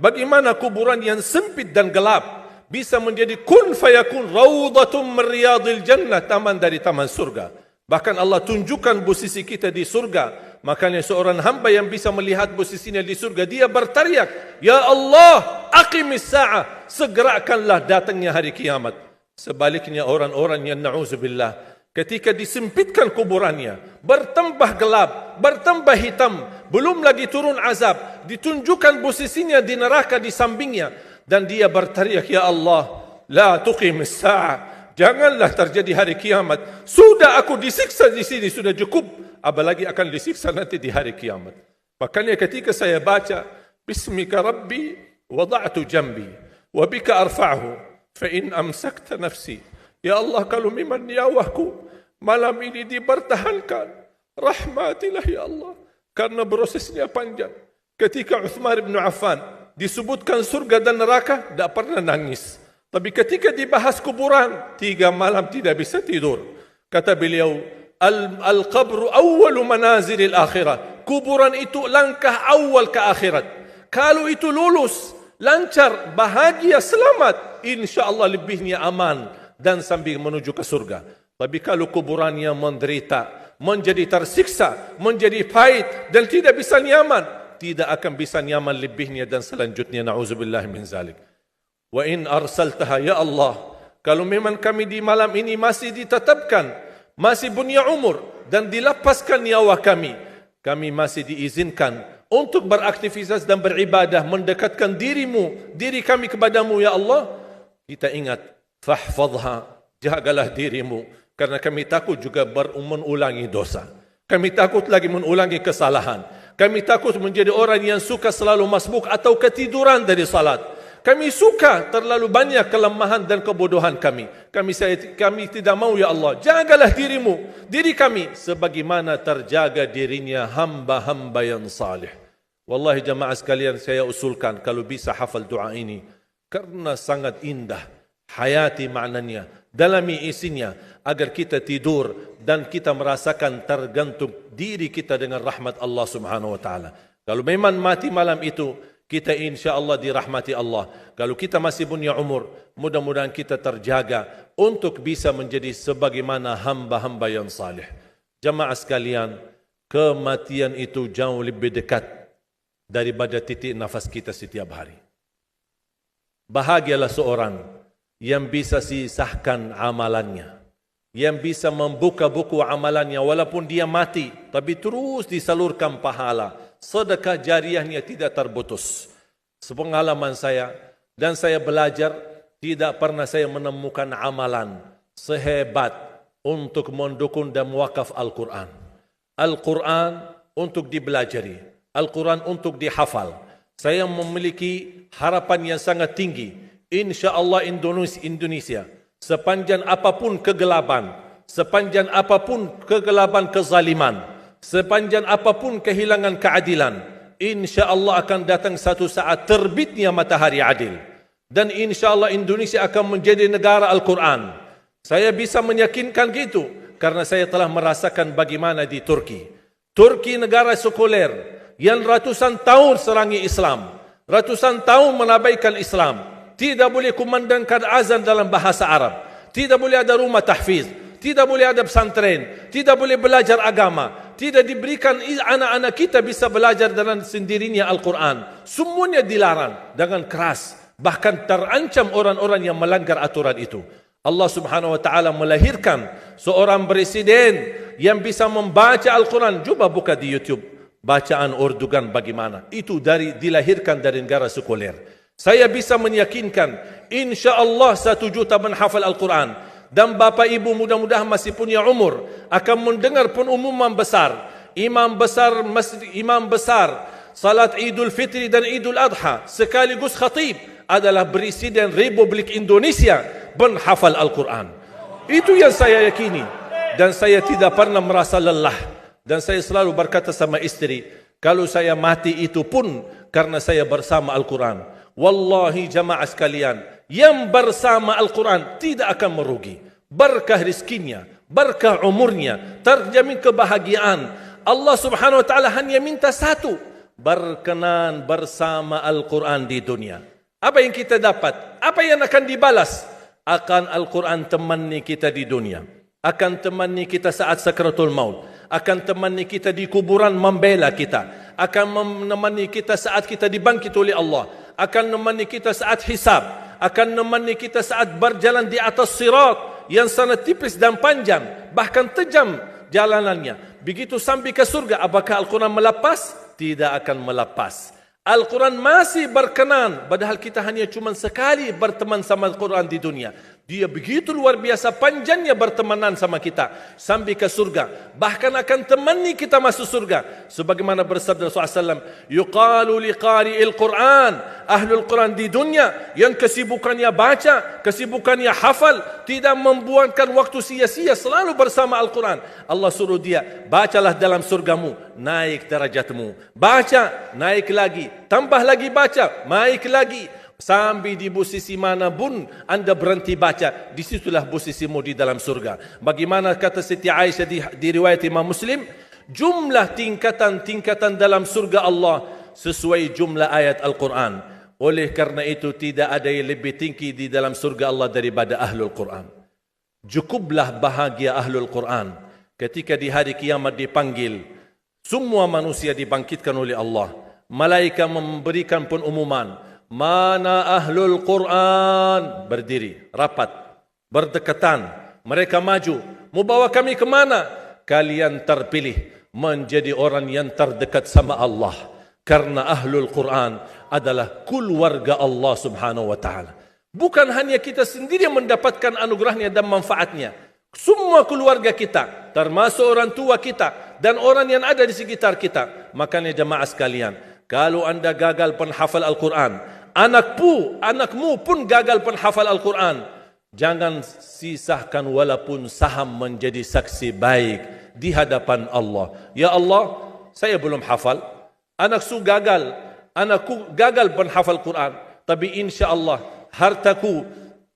Bagaimana kuburan yang sempit dan gelap bisa menjadi kun fayakun raudhatun min riyadil jannah, taman dari taman surga. Bahkan Allah tunjukkan posisi kita di surga. Makanya seorang hamba yang bisa melihat posisinya di surga, dia berteriak, "Ya Allah, aqimis sa'ah." Segerakanlah datangnya hari kiamat. Sebaliknya orang-orang yang na'udzubillah, ketika disempitkan kuburannya, bertambah gelap, bertambah hitam, belum lagi turun azab, ditunjukkan posisinya di neraka di sampingnya, dan dia berteriak, "Ya Allah, la tuqimis sa'ah." Janganlah terjadi hari kiamat. Sudah aku disiksa di sini, sudah cukup. Apalagi akan disiksa nanti di hari kiamat. Makanya ketika saya baca, Bismika Rabbi wada'tu jambi, wabika arfa'hu, fa'in amsakta nafsi. Ya Allah, kalau memang nyawaku malam ini dipertahankan, rahmatilah ya Allah. Karena prosesnya panjang. Ketika Uthman bin Affan disebutkan surga dan neraka, tidak pernah nangis. Tapi ketika dibahas kuburan, 3 malam tidak bisa tidur. Kata beliau, Al-qabru awwalu manazilil akhirah. Kuburan itu langkah awal ke akhirat. Kalau itu lulus, lancar, bahagia, selamat, insyaAllah lebihnya aman dan sambil menuju ke surga. Tapi kalau kuburannya menderita, menjadi tersiksa, menjadi pahit dan tidak bisa nyaman, tidak akan bisa nyaman lebihnya dan selanjutnya. Na'udzubillah min zalik. Wa in arsaltaha, ya Allah, kalau memang kami di malam ini masih ditetapkan, masih punya umur dan dilepaskan nyawa kami masih diizinkan untuk beraktivitas dan beribadah, mendekatkan diri kami kepadamu ya Allah. Kita ingat, fahfadha, jagalah dirimu, karena kami takut juga mengulangi dosa. Kami takut lagi mengulangi kesalahan. Kami takut menjadi orang yang suka selalu masbuk atau ketiduran dari salat. Kami suka terlalu banyak kelemahan dan kebodohan kami. Kami tidak mau ya Allah. Jagalah diri kami sebagaimana terjaga dirinya hamba-hamba yang salih. Wallahi jamaah sekalian, saya usulkan kalau bisa hafal doa ini, karena sangat indah. Hayati maknanya, dalami isinya, agar kita tidur dan kita merasakan tergantung diri kita dengan rahmat Allah Subhanahu wa taala. Kalau memang mati malam itu, kita insyaAllah dirahmati Allah. Kalau kita masih punya umur, mudah-mudahan kita terjaga untuk bisa menjadi sebagaimana hamba-hamba yang salih. Jamaah sekalian, kematian itu jauh lebih dekat daripada titik nafas kita setiap hari. Bahagialah seorang yang bisa sisahkan amalannya, yang bisa membuka buku amalannya walaupun dia mati, tapi terus disalurkan pahala. Sedekah jariahnya tidak terputus. Sepengalaman saya, dan saya belajar, tidak pernah saya menemukan amalan sehebat untuk mendukung dan mewakaf Al-Quran. Al-Quran untuk dibelajari, Al-Quran untuk dihafal. Saya memiliki harapan yang sangat tinggi. InsyaAllah Indonesia, sepanjang apapun kegelapan, kezaliman, sepanjang apapun kehilangan keadilan, insyaAllah akan datang satu saat terbitnya matahari adil. Dan insyaAllah Indonesia akan menjadi negara Al-Quran. Saya bisa meyakinkan gitu, karena saya telah merasakan bagaimana di Turki. Turki negara sekuler, yang ratusan tahun serangi Islam, ratusan tahun menabaikan Islam. Tidak boleh kumandangkan azan dalam bahasa Arab. Tidak boleh ada rumah tahfiz. Tidak boleh ada pesantren. Tidak boleh belajar agama. Tidak diberikan anak-anak kita bisa belajar dengan sendirinya Al-Quran. Semuanya dilarang dengan keras. Bahkan terancam orang-orang yang melanggar aturan itu. Allah Subhanahu wa taala melahirkan seorang presiden yang bisa membaca Al-Quran. Coba buka di YouTube bacaan Erdogan bagaimana. Itu dilahirkan dari negara sekuler. Saya bisa meyakinkan, insya-Allah 1 juta menghafal Al-Quran. Dan Bapak Ibu mudah-mudahan masih punya umur akan mendengar pengumuman besar, imam besar salat Idul Fitri dan Idul Adha sekaligus khatib adalah Presiden Republik Indonesia menghafal Al-Quran. Itu yang saya yakini, dan saya tidak pernah merasa lelah, dan saya selalu berkata sama istri, kalau saya mati itu pun karena saya bersama Al-Quran. Wallahi jamaah sekalian, yang bersama Al-Quran tidak akan merugi. Berkah rizkinya, berkah umurnya, terjamin kebahagiaan. Allah Subhanahu wa taala hanya minta satu, berkenan bersama Al-Quran di dunia. Apa yang kita dapat? Apa yang akan dibalas? Akan Al-Quran temani kita di dunia, akan temani kita saat sakratul maut, akan temani kita di kuburan membela kita, akan menemani kita saat kita dibangkit oleh Allah, akan menemani kita saat hisab, akan menemani kita saat berjalan di atas sirat yang sangat tipis dan panjang, bahkan tajam jalanannya. Begitu sampai ke surga, apakah Al-Quran melepas? Tidak akan melepas. Al-Quran masih berkenan, padahal kita hanya cuma sekali berteman sama Al-Quran di dunia. Dia begitu luar biasa panjangnya bertemanan sama kita sampai ke surga. Bahkan akan temani kita masuk surga. Sebagaimana bersabda Rasulullah SAW, yuqalu liqari'il Quran, ahlul Quran di dunia yang kesibukannya baca, kesibukannya hafal, tidak membuangkan waktu sia-sia, selalu bersama Al-Quran. Allah suruh dia, bacalah dalam surgamu, naik derajatmu. Baca, naik lagi. Tambah lagi baca, naik lagi. Sampai di posisi mana pun anda berhenti baca, disitulah posisimu di dalam surga. Bagaimana kata Siti Aisyah di riwayat Imam Muslim, jumlah tingkatan-tingkatan dalam surga Allah sesuai jumlah ayat Al-Quran. Oleh karena itu tidak ada yang lebih tinggi di dalam surga Allah daripada Ahlul Quran. Cukuplah bahagia Ahlul Quran ketika di hari kiamat dipanggil. Semua manusia dibangkitkan oleh Allah. Malaikat memberikan pengumuman. Mana Ahlul Quran? Berdiri, rapat, berdekatan. Mereka maju. Mau bawa kami ke mana? Kalian terpilih menjadi orang yang terdekat sama Allah. Karena Ahlul Quran adalah keluarga Allah subhanahu wa ta'ala. Bukan hanya kita sendiri yang mendapatkan anugerahnya dan manfaatnya. Semua keluarga kita, termasuk orang tua kita dan orang yang ada di sekitar kita. Makanya jemaah sekalian, kalau anda gagal penghafal Al-Quran, anakmu pun gagal penghafal Al-Quran, jangan sisahkan walaupun saham menjadi saksi baik di hadapan Allah. Ya Allah, saya belum hafal, anakku gagal penghafal Quran, tapi insya Allah hartaku,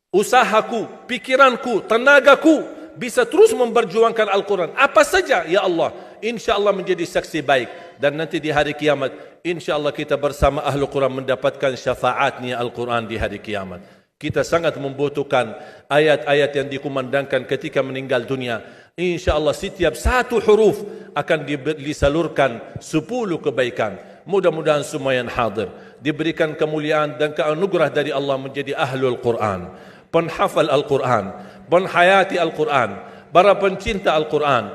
usahaku, pikiranku, tenagaku bisa terus memperjuangkan Al-Quran. Apa saja, ya Allah, insya Allah menjadi saksi baik. Dan nanti di hari kiamat, insya Allah kita bersama Ahlul Quran mendapatkan syafaatnya Al-Quran di hari kiamat. Kita sangat membutuhkan ayat-ayat yang dikumandangkan ketika meninggal dunia. Insya Allah setiap satu huruf akan disalurkan 10 kebaikan. Mudah-mudahan semua yang hadir diberikan kemuliaan dan keanugerah dari Allah menjadi Ahlul Quran, penghafal Al-Quran, penghayati Al-Quran, para pencinta Al-Quran,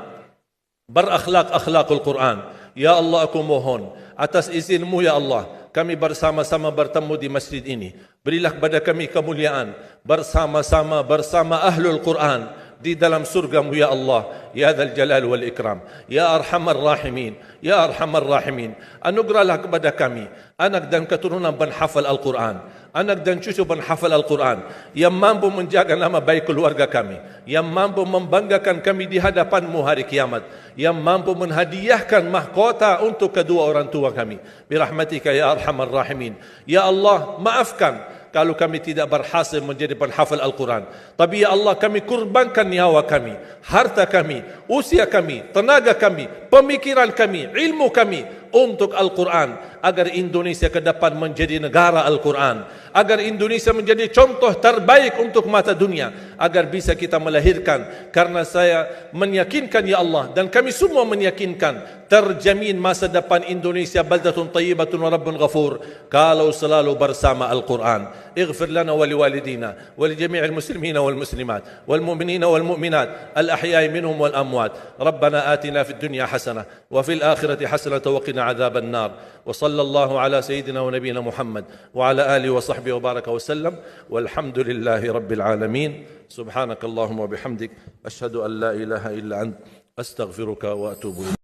berakhlak-akhlakul Quran. Ya Allah, aku mohon atas izinmu ya Allah, kami bersama-sama bertemu di masjid ini. Berilah kepada kami kemuliaan bersama-sama bersama Ahlul Quran di dalam surgamu ya Allah, ya Dzal Jalal wal Ikram, ya Arhamar Rahimin, ya Arhamar Rahimin. Anugerahlah kepada kami anak dan keturunan penghafal Al-Quran, anak dan cucu penghafal Al-Quran yang mampu menjaga nama baik keluarga kami, yang mampu membanggakan kami di hadapanmu hari kiamat, yang mampu menghadiahkan mahkota untuk kedua orang tua kami. Birahmatika ya Arhamar Rahimin. Ya Allah, maafkan kalau kami tidak berhasil menjadi penghafal Al-Quran. Tapi ya Allah, kami kurbankan nyawa kami, harta kami, usia kami, tenaga kami, pemikiran kami, ilmu kami untuk Al-Quran, agar Indonesia ke depan menjadi negara Al-Quran, agar Indonesia menjadi contoh terbaik untuk mata dunia, agar bisa kita melahirkan. Karena saya meyakinkan ya Allah, dan kami semua meyakinkan, terjamin masa depan Indonesia baldatun tayyibatun wa rabbun ghafur kalau selalu bersama Al-Quran. اغفر لنا ولوالدينا ولجميع المسلمين والمسلمات والمؤمنين والمؤمنات الأحياء منهم والأموات. ربنا آتنا في الدنيا حسنة وفي الآخرة حسنة وقنا عذاب النار. وصلى الله على سيدنا ونبينا محمد وعلى آله وصحبه وبارك وسلم والحمد لله رب العالمين. سبحانك اللهم وبحمدك أشهد أن لا إله إلا أنت أستغفرك وأتوب إليك.